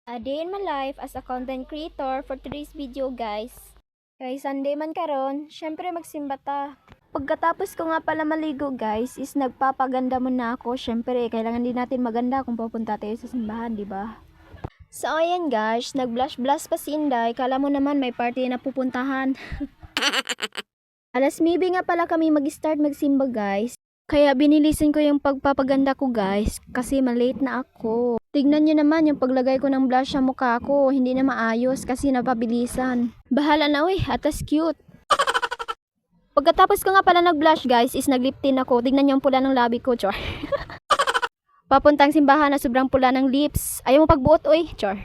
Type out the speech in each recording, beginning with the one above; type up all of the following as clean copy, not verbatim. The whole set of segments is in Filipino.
A day in my life as a content creator for today's video, guys. Kay Sunday man karon, syempre magsimba ta. Pagkatapos ko nga pala maligo, guys, is nagpapaganda muna ako. Syempre, kailangan din natin maganda kung pupunta tayo sa simbahan, di ba? So, ayan guys, nag-blush-blush pa si Inday. Kala mo naman may party na pupuntahan. Alas maybe nga pala kami mag-start magsimba, guys. Kaya binilisin ko yung pagpapaganda ko, guys, kasi malate na ako. Tignan nyo naman yung paglagay ko ng blush sa mukha ko, hindi na maayos kasi napabilisan. Bahala na atas cute. Pagkatapos ko nga pala nag-blush, guys, is nag-lip tint ako. Tignan nyo yung pula ng labi ko, chor. Papuntang simbahan na sobrang pula ng lips. Ayaw mo pagbuot, chor.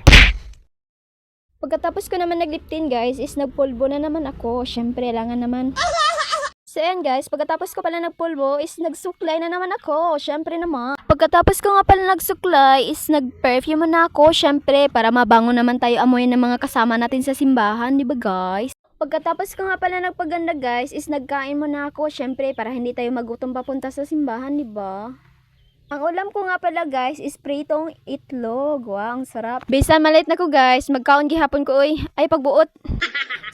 Pagkatapos ko naman nag-lip tint, guys, is nagpulbo na naman ako. Syempre, langan naman. So ayan guys, pagkatapos ko pala nagpulbo is nagsuklay na naman ako, syempre naman. Pagkatapos ko nga pala nagsuklay is nagperfume na ako, syempre para mabango naman tayo amoy ng mga kasama natin sa simbahan, di ba guys? Pagkatapos ko nga pala nagpaganda guys is nagkain muna ako, syempre para hindi tayo magutom papunta sa simbahan, di ba? Ang ulam ko nga pala guys is pritong itlog. Wow, ang sarap. Bisan malit na ko guys, magkaon gihapon ko ay pagbuot.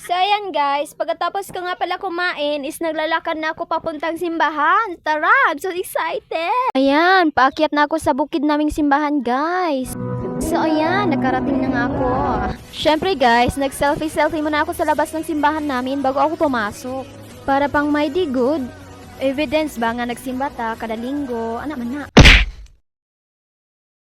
So ayan guys, pagkatapos ko nga pala kumain is naglalakad na ako papuntang simbahan. Tara, I'm so excited. Ayan, paakyat na ako sa bukid naming simbahan guys. So ayan, nakarating na nga ako. Syempre guys, nag-selfie muna ako sa labas ng simbahan namin bago ako pumasok. Para pang may di good evidence ba nga nagsimba ta kada linggo, anak man na.